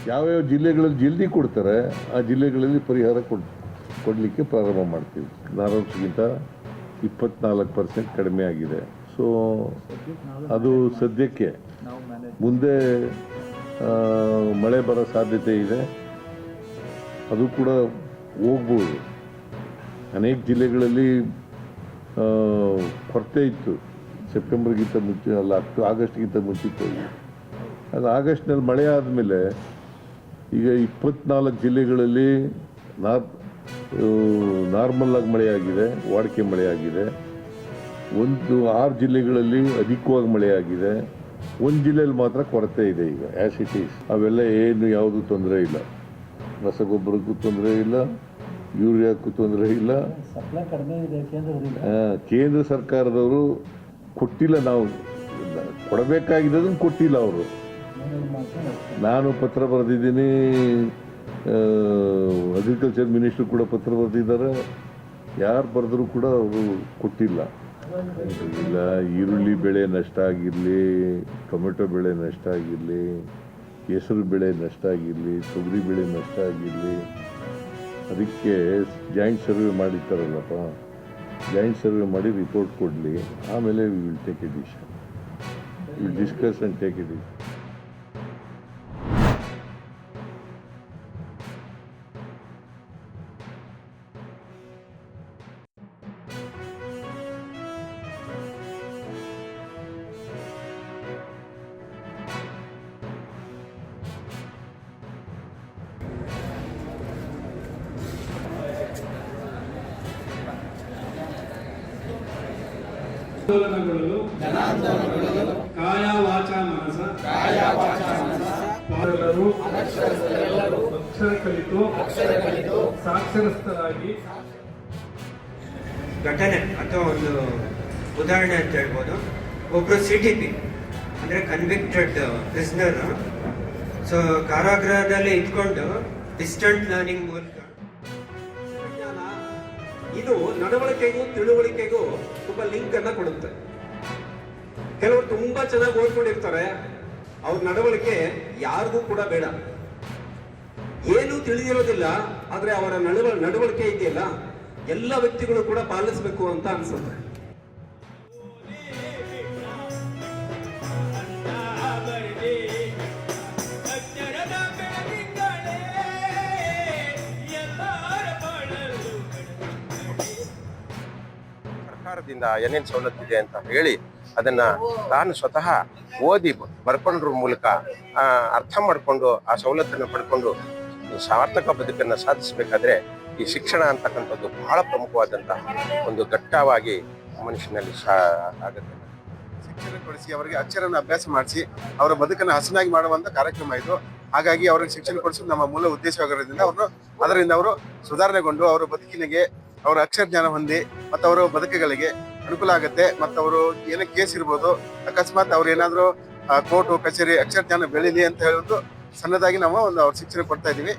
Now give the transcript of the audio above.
ಯಾವ್ಯಾವ ಜಿಲ್ಲೆಗಳಲ್ಲಿ ಜಲ್ದಿ ಕೊಡ್ತಾರೆ ಆ ಜಿಲ್ಲೆಗಳಲ್ಲಿ ಪರಿಹಾರ ಕೊಡಲಿಕ್ಕೆ ಪ್ರಾರಂಭ ಮಾಡ್ತೀವಿ. ನಾರ್ಮ್ಸ್ಗಿಂತ 24% ಕಡಿಮೆ ಆಗಿದೆ. ಸೊ ಅದು ಸದ್ಯಕ್ಕೆ ಮುಂದೆ ಮಳೆ ಬರೋ ಸಾಧ್ಯತೆ ಇದೆ, ಅದು ಕೂಡ ಹೋಗ್ಬೋದು. ಅನೇಕ ಜಿಲ್ಲೆಗಳಲ್ಲಿ ಕೊರತೆ ಇತ್ತು ಸೆಪ್ಟೆಂಬರ್ಗಿಂತ ಮುಂಚೆ, ಅಲ್ಲ ಆಗಸ್ಟ್ಗಿಂತ ಮುಂಚಿತವಾಗಿ. ಅದು ಆಗಸ್ಟ್ನಲ್ಲಿ ಮಳೆ ಆದಮೇಲೆ ಈಗ 24 ಜಿಲ್ಲೆಗಳಲ್ಲಿ ನಾರ್ಮಲ್ ಆಗಿ ಮಳೆಯಾಗಿದೆ, ವಾಡಿಕೆ ಮಳೆಯಾಗಿದೆ. 6 ಜಿಲ್ಲೆಗಳಲ್ಲಿ ಅಧಿಕವಾಗಿ ಮಳೆಯಾಗಿದೆ. 1 ಜಿಲ್ಲೆಯಲ್ಲಿ ಮಾತ್ರ ಕೊರತೆ ಇದೆ ಈಗ ಆ್ಯಸ್ ಇಟ್ ಈಸ್. ಅವೆಲ್ಲ ಏನು ಯಾವುದು ತೊಂದರೆ ಇಲ್ಲ, ರಸಗೊಬ್ಬರಕ್ಕೂ ತೊಂದರೆ ಇಲ್ಲ, ಯೂರಿಯಾಕ್ಕೂ ತೊಂದರೆ ಇಲ್ಲ. ಕೇಂದ್ರ ಸರ್ಕಾರದವರು ಕೊಟ್ಟಿಲ್ಲ, ನಾವು ಕೊಡಬೇಕಾಗಿದ್ದದನ್ನು ಕೊಟ್ಟಿಲ್ಲ ಅವರು. ನಾನು ಪತ್ರ ಬರೆದಿದ್ದೀನಿ, ಅಗ್ರಿಕಲ್ಚರ್ ಮಿನಿಸ್ಟ್ರು ಕೂಡ ಪತ್ರ ಬರೆದಿದ್ದಾರೆ. ಯಾರು ಬರೆದರೂ ಕೂಡ ಅವರು ಕೊಟ್ಟಿಲ್ಲ. ಇಲ್ಲ, ಈರುಳ್ಳಿ ಬೆಳೆ ನಷ್ಟ ಆಗಿರಲಿ, ಟೊಮೆಟೊ ಬೆಳೆ ನಷ್ಟ ಆಗಿರಲಿ, ಹೆಸರು ಬೆಳೆ ನಷ್ಟ ಆಗಿರಲಿ, ತೊಗರಿ ಬೆಳೆ ನಷ್ಟ ಆಗಿರಲಿ, ಅದಕ್ಕೆ ಜಾಯಿಂಟ್ ಸರ್ವೆ ಮಾಡಿರ್ತಾರಲ್ಲಪ್ಪ, ಜಾಯಿಂಟ್ ಸರ್ವೆ ಮಾಡಿ ರಿಪೋರ್ಟ್ ಕೊಡಲಿ, ಆಮೇಲೆ we will take a decision. Will discuss and take a decision. ಜನಾಂದೋಲನಗೊಳ್ಳಲು ಕಾಯ ವಾಚ ಮನಸ ಎಲ್ಲರೂ ಅಕ್ಷರ ಕಲಿತು ಸಾಕ್ಷರಸ್ಥರಾಗಿ. ಘಟನೆ ಅಥವಾ ಒಂದು ಉದಾಹರಣೆ ಅಂತ ಹೇಳ್ಬೋದು. ಒಬ್ಬರು CTP ಅಂದರೆ ಕನ್ವಿಕ್ಟೆಡ್ ಪ್ರಿಸ್ನರ್, ಸೊ ಕಾರಾಗೃಹದಲ್ಲಿ ಇಟ್ಕೊಂಡು ಡಿಸ್ಟೆಂಟ್ ಲರ್ನಿಂಗ್ ಮೂಲಕ ಇದು ನಡವಳಿಕೆಗೂ ತಿಳುವಳಿಕೆಗೂ ತುಂಬಾ ಲಿಂಕ್ ಅನ್ನ ಕೊಡುತ್ತೆ. ಕೆಲವರು ತುಂಬಾ ಚೆನ್ನಾಗಿ ಓದ್ಕೊಂಡಿರ್ತಾರೆ, ಅವ್ರ ನಡವಳಿಕೆ ಯಾರಿಗೂ ಕೂಡ ಬೇಡ, ಏನು ತಿಳಿದಿರೋದಿಲ್ಲ, ಆದ್ರೆ ಅವರ ನಡವಳಿಕೆ ಇದೆಯಲ್ಲ ಎಲ್ಲ ವ್ಯಕ್ತಿಗಳು ಕೂಡ ಪಾಲಿಸಬೇಕು ಅಂತ ಅನ್ಸುತ್ತೆ. ಸರ್ಕಾರದಿಂದ ಏನೇನು ಸವಲತ್ತಿದೆ ಅಂತ ಹೇಳಿ ಅದನ್ನ ತಾನು ಸ್ವತಃ ಓದಿ ಬರ್ಕೊಂಡ್ರ ಮೂಲಕ ಅರ್ಥ ಮಾಡಿಕೊಂಡು ಆ ಸವಲತ್ತನ್ನು ಪಡ್ಕೊಂಡು ಸಾರ್ಥಕ ಬದುಕನ್ನು ಸಾಧಿಸಬೇಕಾದ್ರೆ ಈ ಶಿಕ್ಷಣ ಅಂತಕ್ಕಂಥದ್ದು ಬಹಳ ಪ್ರಮುಖವಾದಂತಹ ಒಂದು ಘಟ್ಟವಾಗಿ ಮನುಷ್ಯನಲ್ಲಿ ಆಗುತ್ತೆ. ಶಿಕ್ಷಣ ಕೊಡಿಸಿ ಅವರಿಗೆ ಅಕ್ಷರನ ಅಭ್ಯಾಸ ಮಾಡಿಸಿ ಅವರ ಬದುಕನ್ನು ಹಸನಾಗಿ ಮಾಡುವಂತ ಕಾರ್ಯಕ್ರಮ ಇದು. ಹಾಗಾಗಿ ಅವರಿಗೆ ಶಿಕ್ಷಣ ಕೊಡಿಸೋದು ನಮ್ಮ ಮೂಲ ಉದ್ದೇಶವಾಗಿರೋದ್ರಿಂದ ಅದರಿಂದ ಅವರು ಸುಧಾರಣೆಗೊಂಡು ಅವರ ಬದುಕಿನಿಗೆ ಅವರ ಅಕ್ಷರ ಜ್ಞಾನ ಹೊಂದಿ ಮತ್ತು ಅವರ ಬದುಕುಗಳಿಗೆ ಅನುಕೂಲ ಆಗುತ್ತೆ. ಮತ್ತು ಅವರು ಏನೇ ಕೇಸ್ ಇರ್ಬೋದು, ಅಕಸ್ಮಾತ್ ಅವ್ರು ಏನಾದರೂ ಕೋರ್ಟು ಕಚೇರಿ ಅಕ್ಷರ ಜ್ಞಾನ ಬೆಳೀಲಿ ಅಂತ ಹೇಳೋದು ಸಣ್ಣದಾಗಿ ನಾವು ಅವ್ರ ಶಿಕ್ಷಣ ಕೊಡ್ತಾ ಇದ್ದೀವಿ.